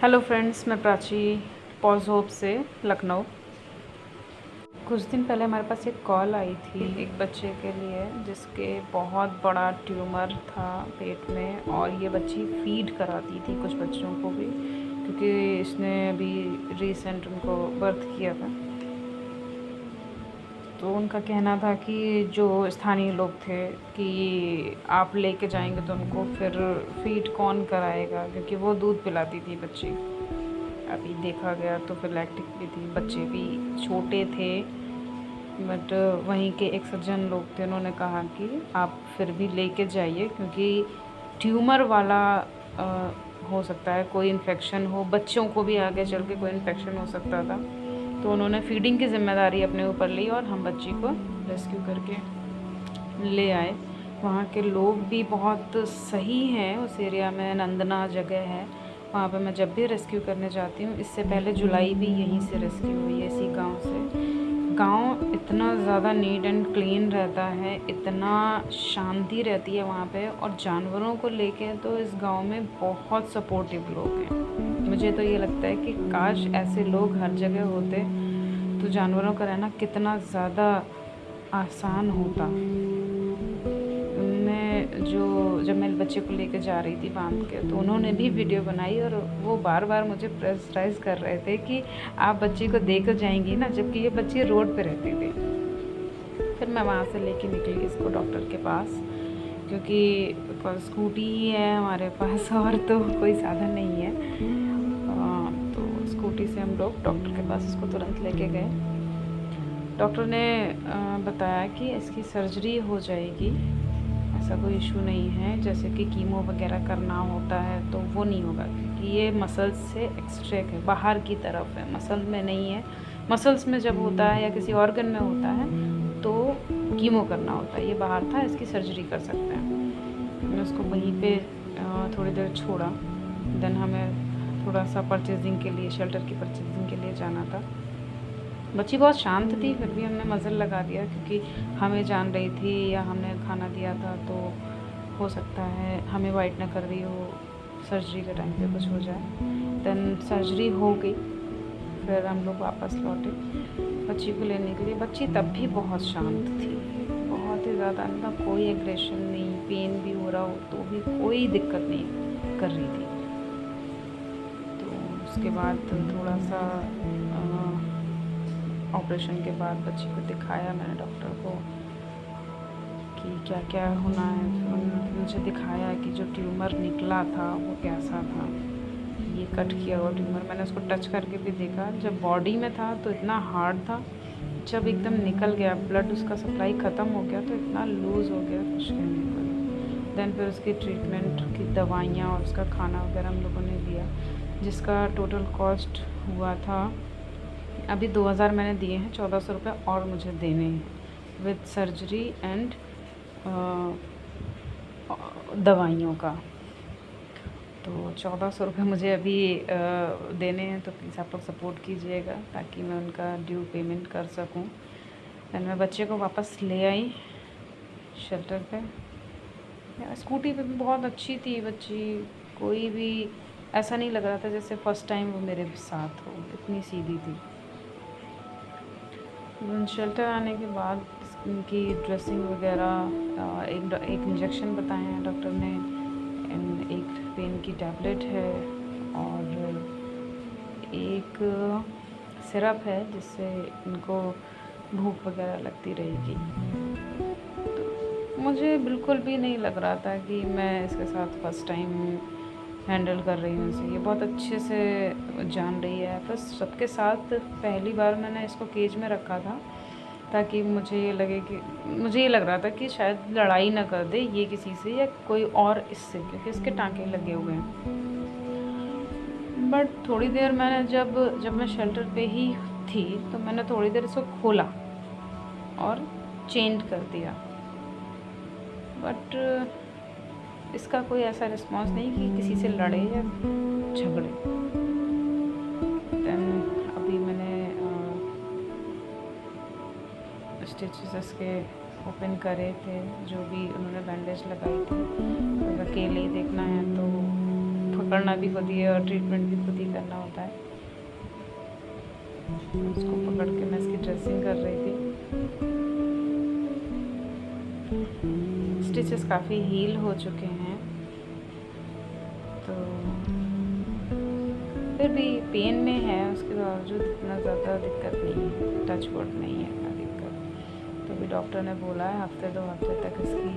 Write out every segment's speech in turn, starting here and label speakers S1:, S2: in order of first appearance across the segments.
S1: Hello friends, मैं Prachi pause hope से लखनऊ। कुछ दिन पहले हमारे पास एक कॉल आई थी एक बच्चे के लिए जिसके बहुत बड़ा ट्यूमर था पेट में, और ये बच्ची फीड कराती थी कुछ बच्चों को भी, क्योंकि इसने अभी रिसेंट उनको बर्थ किया था। तो उनका कहना था कि जो स्थानीय लोग थे कि आप लेके जाएंगे तो उनको फिर फीड कौन कराएगा, क्योंकि वो दूध पिलाती थी बच्ची। अभी देखा गया तो फिर लैक्टिक भी थी, बच्चे भी छोटे थे। बट वहीं के एक सज्जन लोग थे, उन्होंने कहा कि आप फिर भी लेके जाइए, क्योंकि ट्यूमर वाला हो सकता है कोई इन्फेक्शन हो, बच्चों को भी आगे चल के कोई इन्फेक्शन हो सकता था। तो उन्होंने फीडिंग की ज़िम्मेदारी अपने ऊपर ली और हम बच्ची को रेस्क्यू करके ले आए। वहाँ के लोग भी बहुत सही हैं। उस एरिया में नंदना जगह है, वहाँ पे मैं जब भी रेस्क्यू करने जाती हूँ, इससे पहले जुलाई भी यहीं से रेस्क्यू हुई है, इसी गांव से। गांव इतना ज़्यादा नीट एंड क्लीन रहता है, इतना शांति रहती है वहाँ पे, और जानवरों को लेके तो इस गांव में बहुत सपोर्टिव लोग हैं। मुझे तो ये लगता है कि काश ऐसे लोग हर जगह होते तो जानवरों का रहना कितना ज़्यादा आसान होता। मैं जब मैं बच्चे को लेकर जा रही थी बांध के, तो उन्होंने भी वीडियो बनाई और वो बार बार मुझे प्रेशराइज़ कर रहे थे कि आप बच्ची को देकर जाएंगी ना, जबकि ये बच्ची रोड पे रहती थी। फिर मैं वहाँ से लेके निकली इसको डॉक्टर के पास, क्योंकि स्कूटी ही है हमारे पास और तो कोई साधन नहीं है। तो स्कूटी से हम लोग डॉक्टर के पास इसको तुरंत लेके गए। डॉक्टर ने बताया कि इसकी सर्जरी हो जाएगी, ऐसा कोई इशू नहीं है, जैसे कि कीमो वगैरह करना होता है तो वो नहीं होगा, क्योंकि ये मसल्स से एक्सट्रैक्ट है, बाहर की तरफ है, मसल में नहीं है। मसल्स में जब होता है या किसी ऑर्गन में होता है तो कीमो करना होता है, ये बाहर था, इसकी सर्जरी कर सकते हैं। मैंने उसको वहीं पे थोड़ी देर छोड़ा। देन हमें थोड़ा सा परचेजिंग के लिए, शेल्टर की परचेजिंग के लिए जाना था। बच्ची बहुत शांत थी, फिर भी हमने मज़ल लगा दिया, क्योंकि हमें जान रही थी या हमने खाना दिया था तो हो सकता है हमें वाइट ना कर रही हो, सर्जरी के टाइम पे कुछ हो जाए। देन सर्जरी हो गई, फिर हम लोग वापस लौटे बच्ची को लेने के लिए। बच्ची तब भी बहुत शांत थी, बहुत ही ज़्यादा, ना कोई एग्रेशन नहीं, पेन भी हो रहा हो तो भी कोई दिक्कत नहीं कर रही थी। तो उसके बाद थोड़ा सा ऑपरेशन के बाद बच्ची को दिखाया मैंने डॉक्टर को कि क्या क्या होना है। फिर उन्होंने मुझे दिखाया कि जो ट्यूमर निकला था वो कैसा था। ये कट किया हुआ ट्यूमर, मैंने उसको टच करके भी देखा। जब बॉडी में था तो इतना हार्ड था, जब एकदम निकल गया, ब्लड उसका सप्लाई ख़त्म हो गया तो इतना लूज़ हो गया, कुछ कहने को नहीं। देन फिर उसकी ट्रीटमेंट की दवाइयाँ और उसका खाना वगैरह हम लोगों ने दिया, जिसका टोटल कॉस्ट हुआ था, अभी 2000 मैंने दिए हैं, 1400 रुपये और मुझे देने हैं विद सर्जरी एंड दवाइयों का। तो 1400 रुपये मुझे अभी देने हैं, तो प्लीज़ आप लोग सपोर्ट कीजिएगा ताकि मैं उनका ड्यू पेमेंट कर सकूं। दैन मैं बच्चे को वापस ले आई शेल्टर पे। स्कूटी पे भी बहुत अच्छी थी बच्ची, कोई भी ऐसा नहीं लग रहा था जैसे फ़र्स्ट टाइम वो मेरे साथ हो, इतनी सीधी थी। शेल्टर आने के बाद उनकी ड्रेसिंग वगैरह, एक इंजेक्शन बताए हैं डॉक्टर ने, एक पेन की टैबलेट है, और एक सिरप है जिससे इनको भूख वगैरह लगती रहेगी। तो मुझे बिल्कुल भी नहीं लग रहा था कि मैं इसके साथ फ़र्स्ट टाइम हैंडल कर रही हूँ इसे, ये बहुत अच्छे से जान रही है। बस सबके साथ पहली बार मैंने इसको केज में रखा था, ताकि मुझे ये लगे कि, मुझे ये लग रहा था कि शायद लड़ाई ना कर दे ये किसी से या कोई और इससे, क्योंकि इसके टाँके लगे हुए हैं। बट थोड़ी देर मैंने जब मैं शेल्टर पे ही थी तो मैंने थोड़ी देर इसको खोला और चेंज कर दिया, बट इसका कोई ऐसा रिस्पॉन्स नहीं कि किसी से लड़े या झगड़े। देन अभी मैंने स्टिचेस इसके ओपन करे थे, जो भी उन्होंने बैंडेज लगाई थी। अगर अकेले ही देखना है तो पकड़ना भी खुद ही है और ट्रीटमेंट भी खुद ही करना होता है। उसको पकड़ के मैं इसकी ड्रेसिंग कर रही थी। स्टिचेस काफ़ी हील हो चुके हैं, तो फिर भी पेन में है, उसके बावजूद इतना ज़्यादा दिक्कत नहीं है, टच वुड नहीं है इतना दिक्कत। तो भी डॉक्टर ने बोला है हफ्ते 2 हफ्ते तक इसकी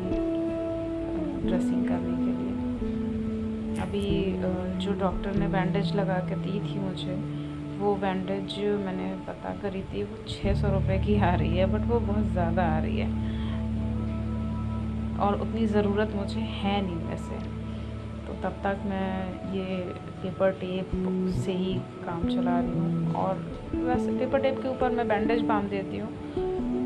S1: ड्रेसिंग करने के लिए। अभी जो डॉक्टर ने बैंडेज लगा के दी थी मुझे, वो बैंडेज मैंने पता करी थी, वो 600 रुपये की आ रही है, बट वो बहुत ज़्यादा आ रही है और उतनी ज़रूरत मुझे है नहीं वैसे। तो तब तक मैं ये पेपर टेप से ही काम चला रही हूँ, और वैसे पेपर टेप के ऊपर मैं बैंडेज बांध देती हूँ।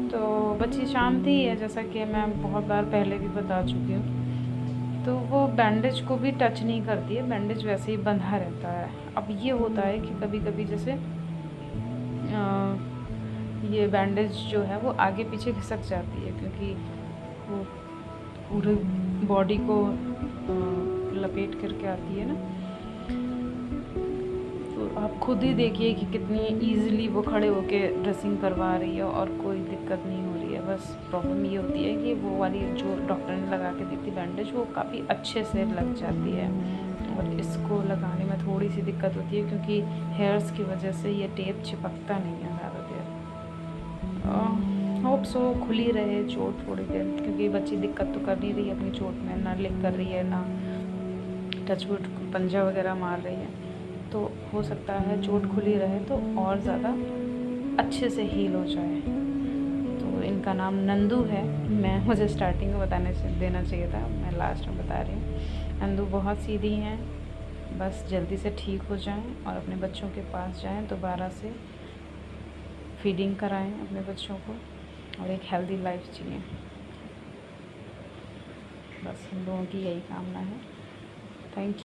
S1: तो बच्ची शांत ही है, जैसा कि मैं बहुत बार पहले भी बता चुकी हूँ, तो वो बैंडेज को भी टच नहीं करती है, बैंडेज वैसे ही बंधा रहता है। अब ये होता है कि कभी कभी जैसे ये बैंडेज जो है वो आगे पीछे खिसक जाती है, क्योंकि वो पूरे बॉडी को लपेट करके आती है ना। तो आप खुद ही देखिए कि कितनी ईज़िली वो खड़े होके ड्रेसिंग करवा रही है और कोई दिक्कत नहीं हो रही है। बस प्रॉब्लम ये होती है कि वो वाली जो डॉक्टर ने लगा के दी थी बैंडेज, वो काफ़ी अच्छे से लग जाती है, और इसको लगाने में थोड़ी सी दिक्कत होती है, क्योंकि हेयर्स की वजह से ये टेप चिपकता नहीं है ज़्यादा देर। होप सो खुली रहे चोट थोड़ी देर, क्योंकि बच्ची दिक्कत तो कर नहीं रही है अपनी चोट में, ना लिक कर रही है, ना टचवुड पंजा वगैरह मार रही है। तो हो सकता है चोट खुली रहे तो और ज़्यादा अच्छे से हील हो जाए। तो इनका नाम नंदू है। मुझे स्टार्टिंग में देना चाहिए था, मैं लास्ट में बता रही हूँ। नंदू बहुत सीधी हैं, बस जल्दी से ठीक हो जाएं और अपने बच्चों के पास जाएं, दोबारा से फीडिंग कराएं अपने बच्चों को और एक हेल्दी लाइफ जिएं। बस हम लोगों की यही कामना है। Thank you.